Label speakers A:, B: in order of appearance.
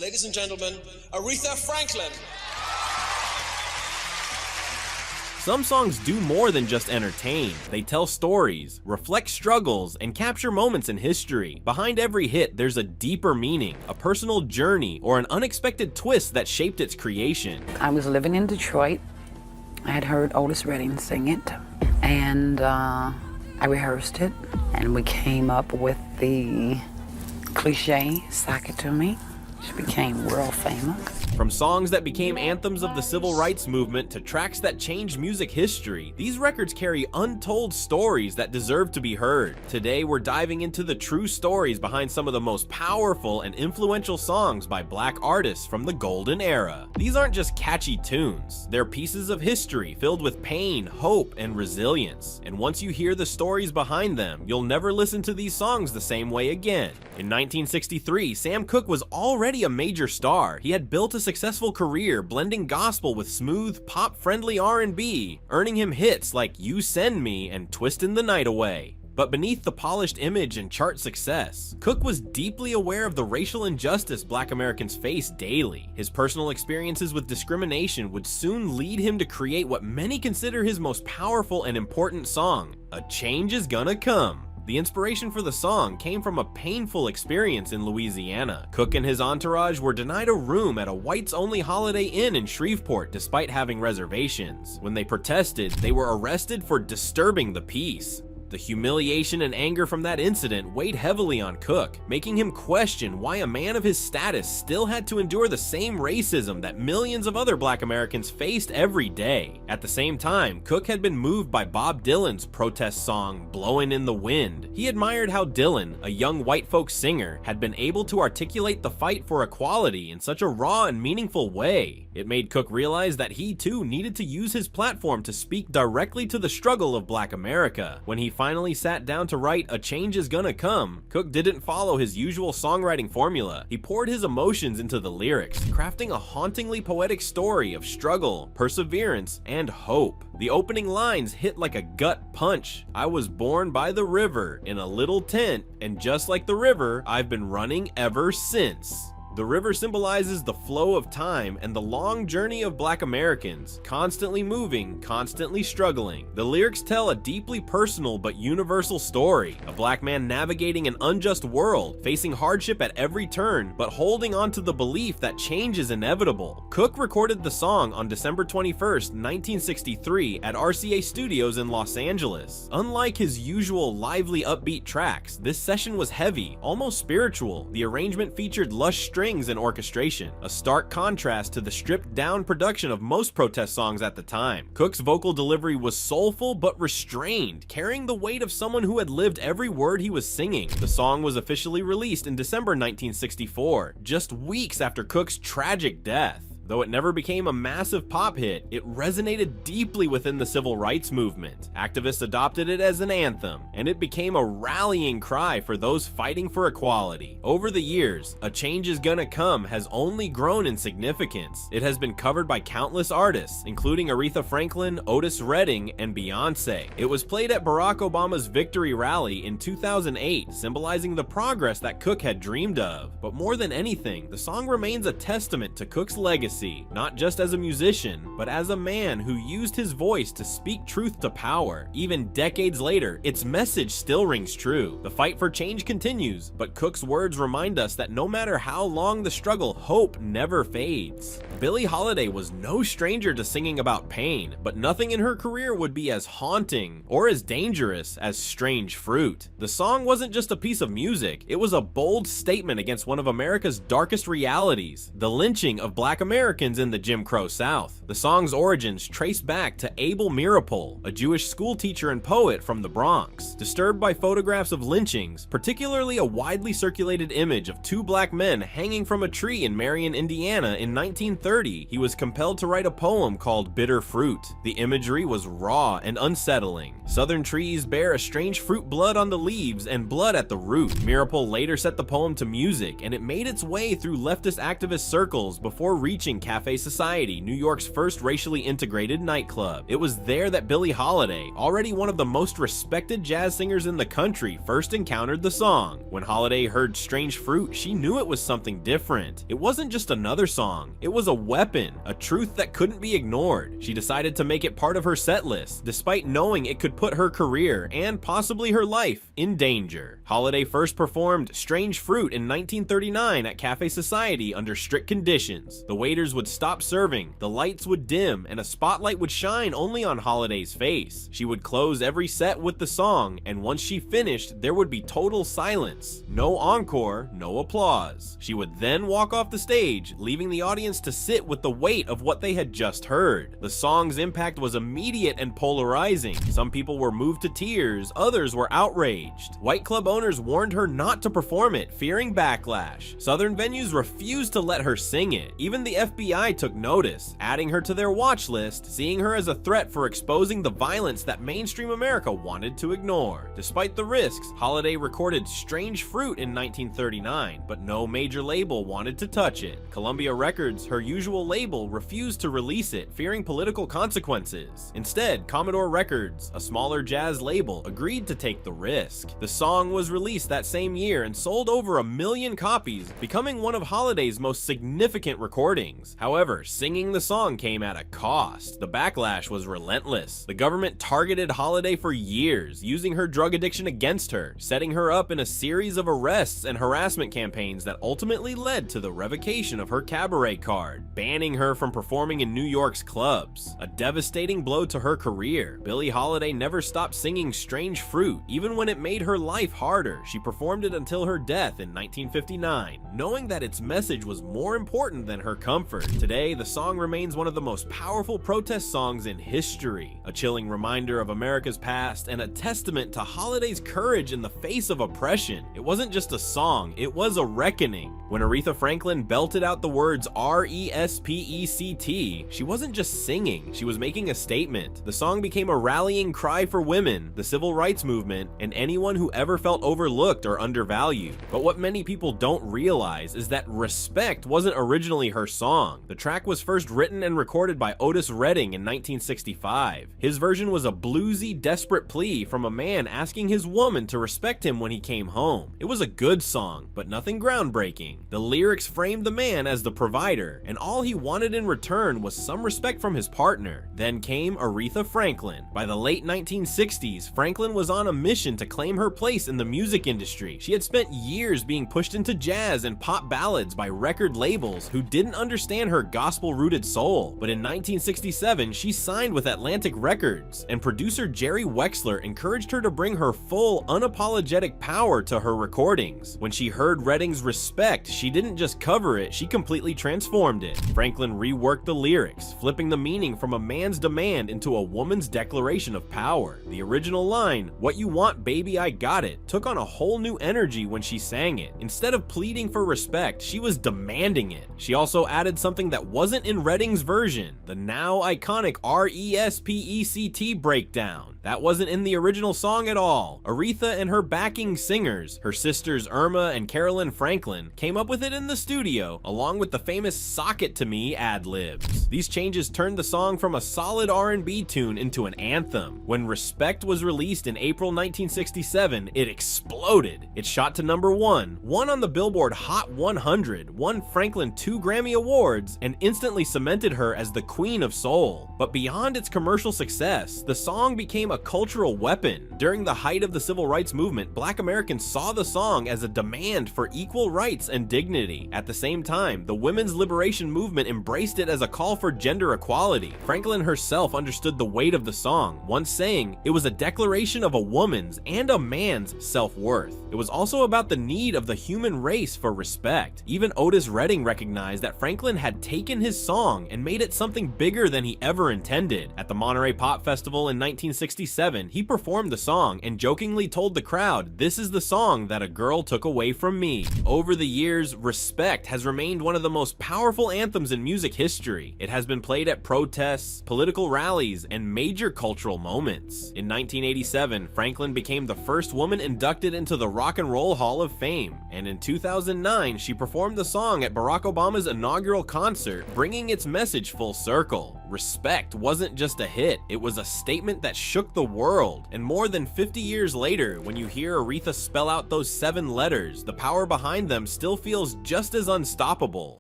A: Ladies and gentlemen, Aretha Franklin.
B: Some songs do more than just entertain. They tell stories, reflect struggles, and capture moments in history. Behind every hit, there's a deeper meaning, a personal journey, or an unexpected twist that shaped its creation.
C: I was living in Detroit. I had heard Otis Redding sing it, and I rehearsed it, and we came up with the cliche, "Sock It To Me," which became world famous.
B: From songs that became anthems of the civil rights movement to tracks that changed music history, these records carry untold stories that deserve to be heard. Today, we're diving into the true stories behind some of the most powerful and influential songs by Black artists from the golden era. These aren't just catchy tunes, they're pieces of history filled with pain, hope, and resilience. And once you hear the stories behind them, you'll never listen to these songs the same way again. In 1963, Sam Cooke was already a major star. He had built a successful career blending gospel with smooth, pop-friendly R&B, earning him hits like "You Send Me" and "Twistin' the Night Away." But beneath the polished image and chart success, Cooke was deeply aware of the racial injustice Black Americans face daily. His personal experiences with discrimination would soon lead him to create what many consider his most powerful and important song, "A Change Is Gonna Come." The inspiration for the song came from a painful experience in Louisiana. Cooke and his entourage were denied a room at a whites-only Holiday Inn in Shreveport despite having reservations. When they protested, they were arrested for disturbing the peace. The humiliation and anger from that incident weighed heavily on Cooke, making him question why a man of his status still had to endure the same racism that millions of other Black Americans faced every day. At the same time, Cooke had been moved by Bob Dylan's protest song, "Blowin' in the Wind." He admired how Dylan, a young white folk singer, had been able to articulate the fight for equality in such a raw and meaningful way. It made Cooke realize that he too needed to use his platform to speak directly to the struggle of Black America. When he finally sat down to write "A Change Is Gonna Come," Cooke didn't follow his usual songwriting formula. He poured his emotions into the lyrics, crafting a hauntingly poetic story of struggle, perseverance, and hope. The opening lines hit like a gut punch. "I was born by the river in a little tent, and just like the river, I've been running ever since." The river symbolizes the flow of time and the long journey of Black Americans, constantly moving, constantly struggling. The lyrics tell a deeply personal but universal story. A Black man navigating an unjust world, facing hardship at every turn, but holding on to the belief that change is inevitable. Cooke recorded the song on December 21st, 1963 at RCA Studios in Los Angeles. Unlike his usual lively, upbeat tracks, this session was heavy, almost spiritual. The arrangement featured lush strings and orchestration, a stark contrast to the stripped-down production of most protest songs at the time. Cooke's vocal delivery was soulful but restrained, carrying the weight of someone who had lived every word he was singing. The song was officially released in December 1964, just weeks after Cooke's tragic death. Though it never became a massive pop hit, it resonated deeply within the civil rights movement. Activists adopted it as an anthem, and it became a rallying cry for those fighting for equality. Over the years, "A Change Is Gonna Come" has only grown in significance. It has been covered by countless artists, including Aretha Franklin, Otis Redding, and Beyonce. It was played at Barack Obama's victory rally in 2008, symbolizing the progress that Cooke had dreamed of. But more than anything, the song remains a testament to Cooke's legacy, not just as a musician, but as a man who used his voice to speak truth to power. Even decades later, its message still rings true. The fight for change continues, but Cooke's words remind us that no matter how long the struggle, hope never fades. Billie Holiday was no stranger to singing about pain, but nothing in her career would be as haunting or as dangerous as "Strange Fruit." The song wasn't just a piece of music, it was a bold statement against one of America's darkest realities, the lynching of Black Americans in the Jim Crow South. The song's origins trace back to Abel Meeropol, a Jewish schoolteacher and poet from the Bronx. Disturbed by photographs of lynchings, particularly a widely circulated image of two Black men hanging from a tree in Marion, Indiana in 1930, he was compelled to write a poem called "Bitter Fruit." The imagery was raw and unsettling. Southern trees bear a strange fruit, blood on the leaves and blood at the root. Meeropol later set the poem to music, and it made its way through leftist activist circles before reaching launching Cafe Society, New York's first racially integrated nightclub. It was there that Billie Holiday, already one of the most respected jazz singers in the country, first encountered the song. When Holiday heard Strange Fruit, she knew it was something different. It wasn't just another song, it was a weapon, a truth that couldn't be ignored. She decided to make it part of her set list, despite knowing it could put her career, and possibly her life, in danger. Holiday first performed Strange Fruit in 1939 at Cafe Society under strict conditions. The waiters would stop serving, the lights would dim, and a spotlight would shine only on Holiday's face. She would close every set with the song, and once she finished, there would be total silence. No encore, no applause. She would then walk off the stage, leaving the audience to sit with the weight of what they had just heard. The song's impact was immediate and polarizing. Some people were moved to tears, others were outraged. White club owners warned her not to perform it, fearing backlash. Southern venues refused to let her sing it. Even the FBI took notice, adding her to their watch list, seeing her as a threat for exposing the violence that mainstream America wanted to ignore. Despite the risks, Holiday recorded Strange Fruit in 1939, but no major label wanted to touch it. Columbia Records, her usual label, refused to release it, fearing political consequences. Instead, Commodore Records, a smaller jazz label, agreed to take the risk. The song was released that same year and sold over 1 million copies, becoming one of Holiday's most significant recordings. However, singing the song came at a cost. The backlash was relentless. The government targeted Holiday for years, using her drug addiction against her, setting her up in a series of arrests and harassment campaigns that ultimately led to the revocation of her cabaret card, banning her from performing in New York's clubs. A devastating blow to her career. Billie Holiday never stopped singing Strange Fruit, even when it made her life harder. She performed it until her death in 1959, knowing that its message was more important than her comfort. Today, the song remains one of the most powerful protest songs in history, a chilling reminder of America's past and a testament to Holiday's courage in the face of oppression. It wasn't just a song, it was a reckoning. When Aretha Franklin belted out the words R-E-S-P-E-C-T, she wasn't just singing, she was making a statement. The song became a rallying cry for women, the civil rights movement, and anyone who ever felt overlooked or undervalued. But what many people don't realize is that Respect wasn't originally her song. The track was first written and recorded by Otis Redding in 1965. His version was a bluesy, desperate plea from a man asking his woman to respect him when he came home. It was a good song, but nothing groundbreaking. The lyrics framed the man as the provider, and all he wanted in return was some respect from his partner. Then came Aretha Franklin. By the late 1960s, Franklin was on a mission to claim her place in the music industry. She had spent years being pushed into jazz and pop ballads by record labels who didn't understand her gospel-rooted soul. But in 1967, she signed with Atlantic Records, and producer Jerry Wexler encouraged her to bring her full, unapologetic power to her recordings. When she heard Redding's Respect, she didn't just cover it, she completely transformed it. Franklin reworked the lyrics, flipping the meaning from a man's demand into a woman's declaration of power. The original line, "What you want, baby, I got it," took on a whole new energy when she sang it. Instead of pleading for respect, she was demanding it. She also added something that wasn't in Redding's version, the now iconic R-E-S-P-E-C-T breakdown. That wasn't in the original song at all. Aretha and her backing singers, her sisters Irma and Carolyn Franklin, came up with it in the studio, along with the famous "Sock It to Me" ad-libs. These changes turned the song from a solid R&B tune into an anthem. When Respect was released in April 1967, it exploded. It shot to number 1, won on the Billboard Hot 100, won Franklin 2 Grammy Awards, and instantly cemented her as the Queen of Soul. But beyond its commercial success, the song became a cultural weapon. During the height of the civil rights movement, Black Americans saw the song as a demand for equal rights and dignity. At the same time, the women's liberation movement embraced it as a call for gender equality. Franklin herself understood the weight of the song, once saying, "It was a declaration of a woman's and a man's self-worth." It was also about the need of the human race for respect. Even Otis Redding recognized that Franklin had taken his song and made it something bigger than he ever intended. At the Monterey Pop Festival in 1967, he performed the song and jokingly told the crowd, "This is the song that a girl took away from me." Over the years, Respect has remained one of the most powerful anthems in music history. It has been played at protests, political rallies, and major cultural moments. In 1987, Franklin became the first woman inducted into the Rock and Roll Hall of Fame, and in 2009, she performed the song at Barack Obama's inaugural inaugural concert, bringing its message full circle. Respect wasn't just a hit, it was a statement that shook the world. And more than 50 years later, when you hear Aretha spell out those 7 letters, the power behind them still feels just as unstoppable.